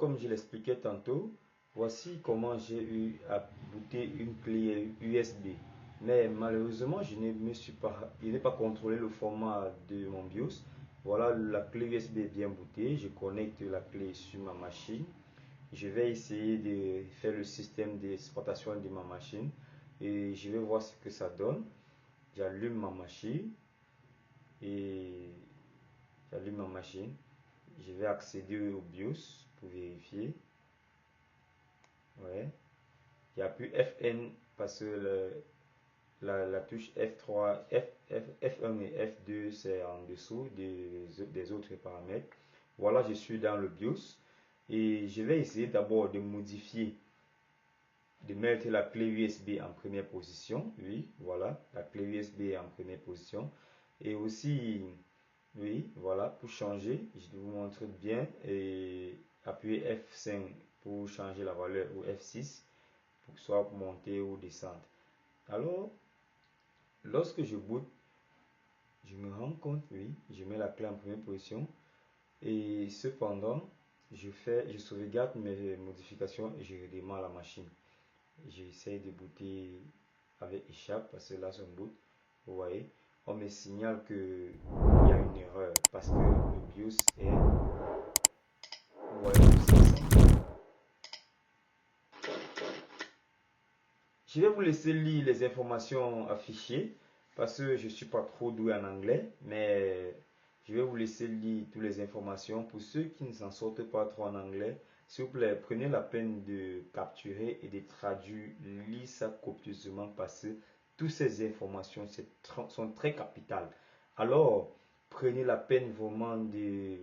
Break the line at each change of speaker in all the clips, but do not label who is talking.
comme je l'expliquais tantôt, voici comment j'ai eu à booter une clé USB. Mais malheureusement, je n'ai pas contrôlé le format de mon BIOS. Voilà, la clé USB est bien bootée. Je connecte la clé sur ma machine. Je vais essayer de faire le système d'exploitation de ma machine et je vais voir ce que ça donne. J'allume ma machine et j'allume ma machine. Je vais accéder au BIOS pour vérifier. Ouais. J'appuie FN parce que la touche F3, F1 et F2 c'est en dessous des autres paramètres. Voilà, je suis dans le BIOS et je vais essayer d'abord de modifier, de mettre la clé USB en première position. Oui, voilà, la clé USB en première position. Et aussi, oui, voilà, pour changer, je vous montre bien et appuyer F5 pour changer la valeur ou F6 pour soit monter ou descendre. Alors, lorsque je boot, je me rends compte, oui, je mets la clé en première position et cependant, je sauvegarde mes modifications et je redémarre la machine. J'essaie de booter avec échappe parce que là, son boot, vous voyez, on me signale qu'il y a une erreur parce que le BIOS est, vous voyez, je vais vous laisser lire les informations affichées parce que je ne suis pas trop doué en anglais, mais je vais vous laisser lire toutes les informations. Pour ceux qui ne s'en sortent pas trop en anglais, s'il vous plaît, prenez la peine de capturer et de traduire, lire ça copieusement parce que toutes ces informations sont très capitales. Alors, prenez la peine vraiment de...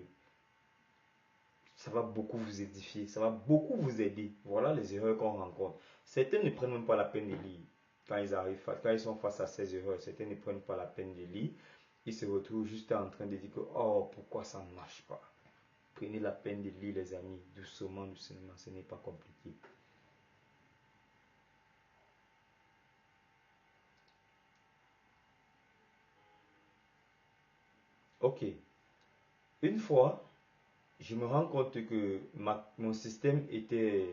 Ça va beaucoup vous édifier, ça va beaucoup vous aider. Voilà les erreurs qu'on rencontre. Certains ne prennent même pas la peine de lire. Quand ils sont face à ces erreurs, certains ne prennent pas la peine de lire. Ils se retrouvent juste en train de dire que, oh, pourquoi ça ne marche pas? Prenez la peine de lire, les amis, doucement, doucement, ce n'est pas compliqué. Ok. Une fois, je me rends compte que mon système était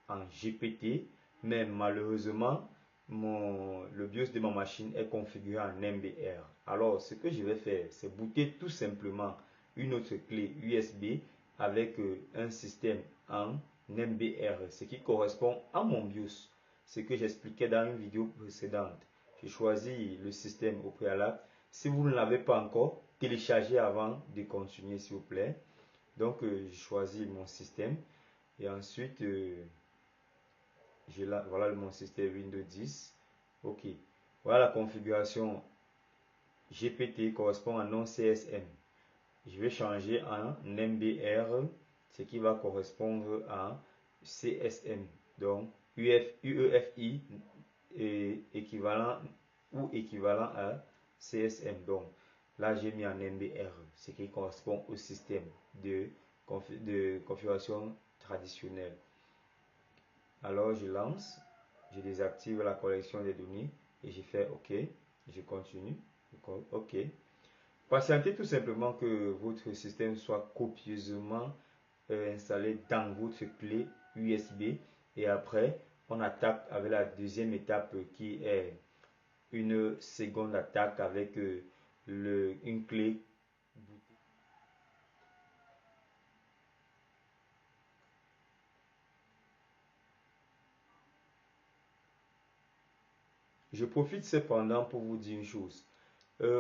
en GPT, mais malheureusement, le BIOS de ma machine est configuré en MBR. Alors, ce que je vais faire, c'est booter tout simplement une autre clé USB avec un système en MBR, ce qui correspond à mon BIOS. Ce que j'expliquais dans une vidéo précédente. J'ai choisi le système au préalable. Si vous ne l'avez pas encore, téléchargez avant de continuer, s'il vous plaît. Donc, j'ai choisi mon système et ensuite, voilà mon système Windows 10. Ok. Voilà la configuration GPT correspond à non CSM. Je vais changer en MBR, ce qui va correspondre à CSM. Donc UEFI est équivalent à CSM. Donc là j'ai mis en MBR, ce qui correspond au système de configuration traditionnelle. Alors je lance, je désactive la collection des données et je fais OK, je continue, OK. Patientez tout simplement que votre système soit copieusement installé dans votre clé USB et après on attaque avec la deuxième étape qui est une seconde attaque avec une clé. Je profite cependant pour vous dire une chose.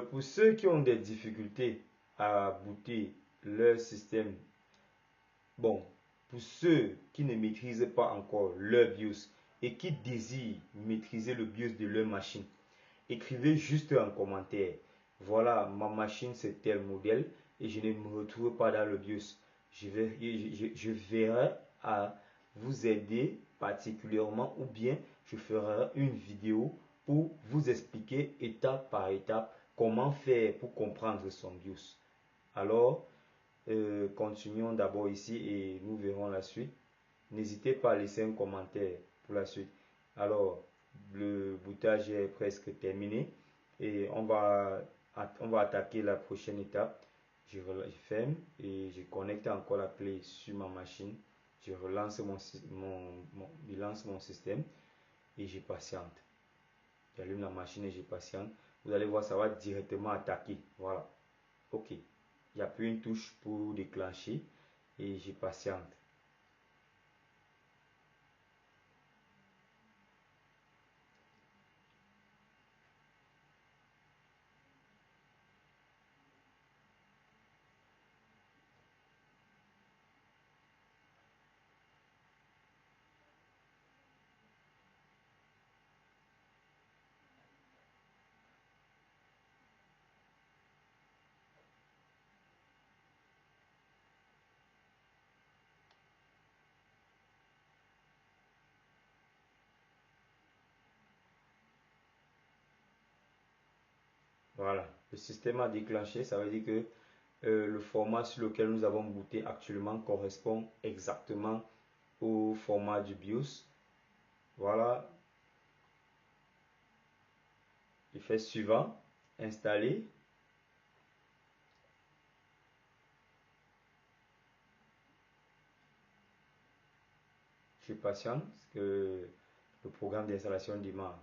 Pour ceux qui ont des difficultés à booter leur système, bon, pour ceux qui ne maîtrisent pas encore leur BIOS et qui désirent maîtriser le BIOS de leur machine, écrivez juste en commentaire. Voilà, ma machine c'est tel modèle et je ne me retrouve pas dans le BIOS. Je verrai à vous aider particulièrement ou bien je ferai une vidéo pour vous expliquer étape par étape comment faire pour comprendre son BIOS. Alors, continuons d'abord ici et nous verrons la suite. N'hésitez pas à laisser un commentaire pour la suite. Alors, le bootage est presque terminé et on va attaquer la prochaine étape. Je ferme et je connecte encore la clé sur ma machine Je relance je lance mon système et je patiente. J'allume la machine et je patiente. Vous allez voir, ça va directement attaquer. Voilà. OK. J'appuie une touche pour déclencher et je patiente. Voilà. Le système a déclenché. Ça veut dire que le format sur lequel nous avons booté actuellement correspond exactement au format du BIOS. Voilà. Je fais suivant, installer. Je patiente parce que le programme d'installation démarre.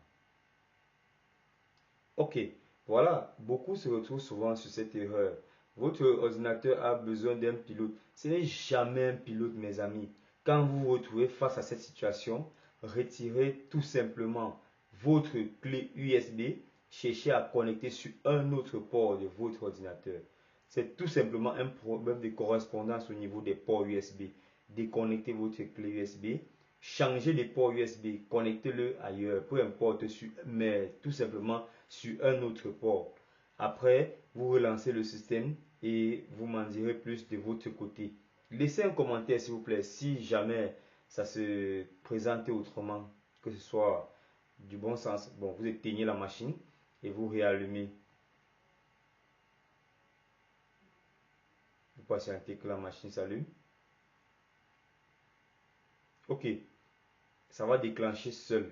OK, voilà, beaucoup se retrouvent souvent sur cette erreur. Votre ordinateur a besoin d'un pilote. Ce n'est jamais un pilote, mes amis. Quand vous vous retrouvez face à cette situation, retirez tout simplement votre clé USB, cherchez à connecter sur un autre port de votre ordinateur. C'est tout simplement un problème de correspondance au niveau des ports USB. Déconnectez votre clé USB, changez les ports USB, connectez-le ailleurs, peu importe, mais tout simplement sur un autre port. Après, vous relancez le système et vous m'en direz plus de votre côté. Laissez un commentaire s'il vous plaît si jamais ça se présente autrement, que ce soit du bon sens. Bon, vous éteignez la machine et vous réallumez. Vous patientez que la machine s'allume. OK, ça va déclencher seul.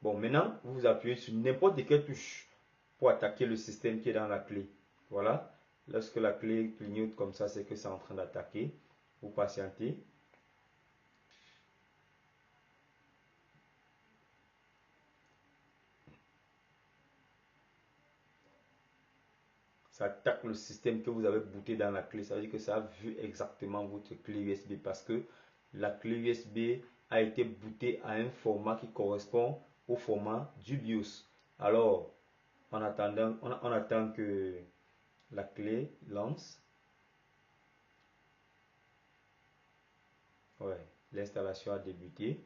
Bon, maintenant, vous appuyez sur n'importe quelle touche pour attaquer le système qui est dans la clé. Voilà. Lorsque la clé clignote comme ça, c'est que c'est en train d'attaquer. Vous patientez. Ça attaque le système que vous avez booté dans la clé. Ça veut dire que ça a vu exactement votre clé USB parce que la clé USB a été bootée à un format qui correspond au format du BIOS. Alors, en attendant, on attend que la clé lance. Ouais, l'installation a débuté.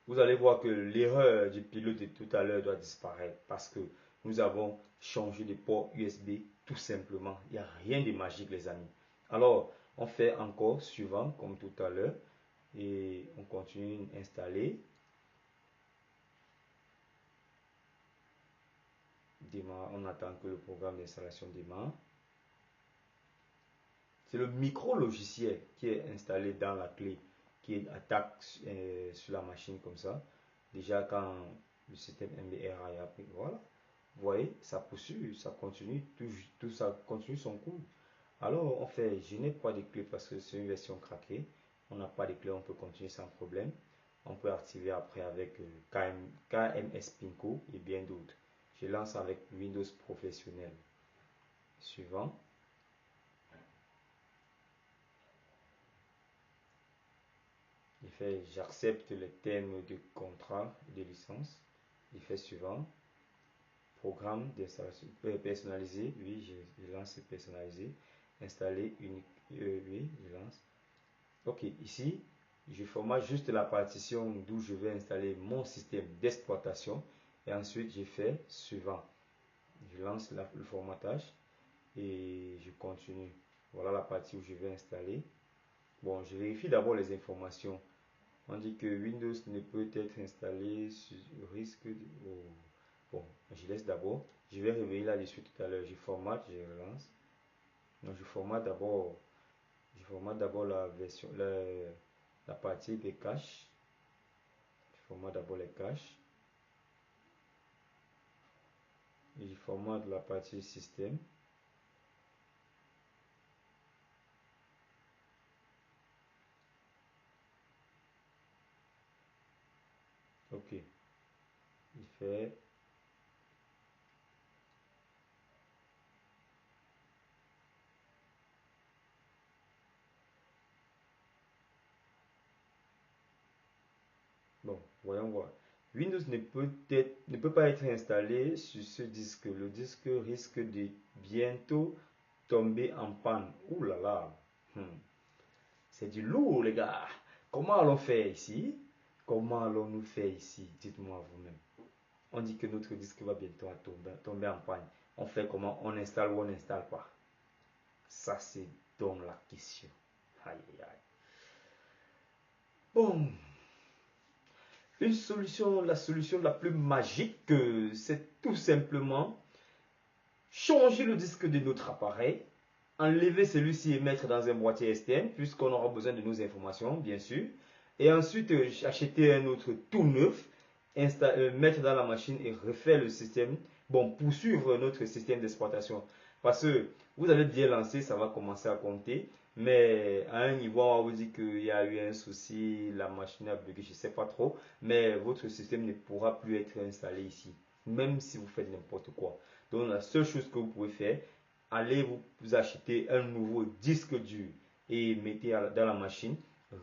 Vous allez voir que l'erreur du pilote de tout à l'heure doit disparaître parce que nous avons changé de port USB tout simplement. Il n'y a rien de magique les amis. Alors, on fait encore suivant comme tout à l'heure et on continue d'installer. On attend que le programme d'installation démarre. C'est le micro-logiciel qui est installé dans la clé qui attaque sur la machine comme ça. Déjà quand le système MBR a appris, voilà. Vous voyez, ça poursuit, ça continue, tout ça continue son cours. Alors on fait, je n'ai pas de clé parce que c'est une version craquée. On n'a pas de clé, on peut continuer sans problème. On peut activer après avec KMS Pinko et bien d'autres. Je lance avec Windows Professionnel. Suivant. J'accepte les termes de contrat de licence. Il fait suivant. Programme d'installation personnalisé. Oui, je lance personnalisé. Installer unique. Oui, je lance. OK, ici, je formate juste la partition d'où je vais installer mon système d'exploitation. Et ensuite, je fais suivant. Je lance le formatage et je continue. Voilà la partie où je vais installer. Bon, je vérifie d'abord les informations. On dit que Windows ne peut être installé sur risque de... Oh. Bon, je laisse d'abord. Je vais revenir là-dessus tout à l'heure. Je formate, je relance. Donc je formate d'abord la version, la partie des caches. Je formate d'abord les caches. Et je formate la partie système. « 」 « « 」 « « 」 « « 」 « « 」 « « 」 « « 」 « « 」 « « 」 « « 」 « « 」 « « 」 « « 」 « « 」 « « 」 « « 」 « « 」 « « 」 « « 」 « « 」 « « Ok. Il fait. Bon, voyons voir. Windows ne peut pas être installé sur ce disque. Le disque risque de bientôt tomber en panne. Ouh là là. C'est du lourd, les gars. Comment allons-nous faire ici? Comment allons-nous faire ici? Dites-moi vous-même. On dit que notre disque va bientôt tomber en panne. On fait comment? On installe ou on n'installe pas? Ça, c'est donc la question. Aïe, aïe, aïe. Bon. La solution la plus magique, c'est tout simplement changer le disque de notre appareil, enlever celui-ci et mettre dans un boîtier externe, puisqu'on aura besoin de nos informations, bien sûr. Et ensuite, acheter un autre tout neuf, mettre dans la machine et refaire le système. Bon, poursuivre notre système d'exploitation. Parce que vous allez bien lancer, ça va commencer à compter. Mais à un niveau, on va vous dire qu'il y a eu un souci, la machine a bugué, je ne sais pas trop. Mais votre système ne pourra plus être installé ici, même si vous faites n'importe quoi. Donc la seule chose que vous pouvez faire, allez vous acheter un nouveau disque dur et mettez dans la machine,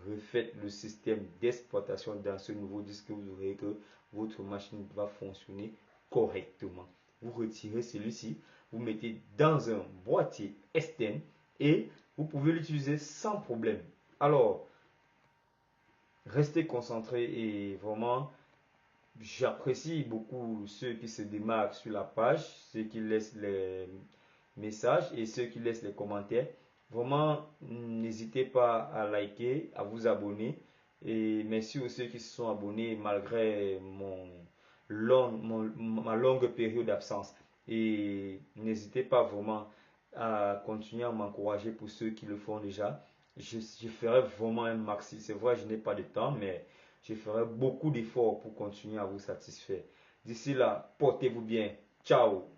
refaites le système d'exploitation dans ce nouveau disque, vous verrez que votre machine va fonctionner correctement. Vous retirez celui-ci, vous mettez dans un boîtier externe et vous pouvez l'utiliser sans problème. Alors, restez concentré et vraiment, j'apprécie beaucoup ceux qui se démarquent sur la page, ceux qui laissent les messages et ceux qui laissent les commentaires. Vraiment, n'hésitez pas à liker, à vous abonner. Et merci aux ceux qui se sont abonnés malgré ma longue période d'absence. Et n'hésitez pas vraiment à continuer à m'encourager pour ceux qui le font déjà. Je ferai vraiment un maxi. C'est vrai, je n'ai pas de temps, mais je ferai beaucoup d'efforts pour continuer à vous satisfaire. D'ici là, portez-vous bien. Ciao!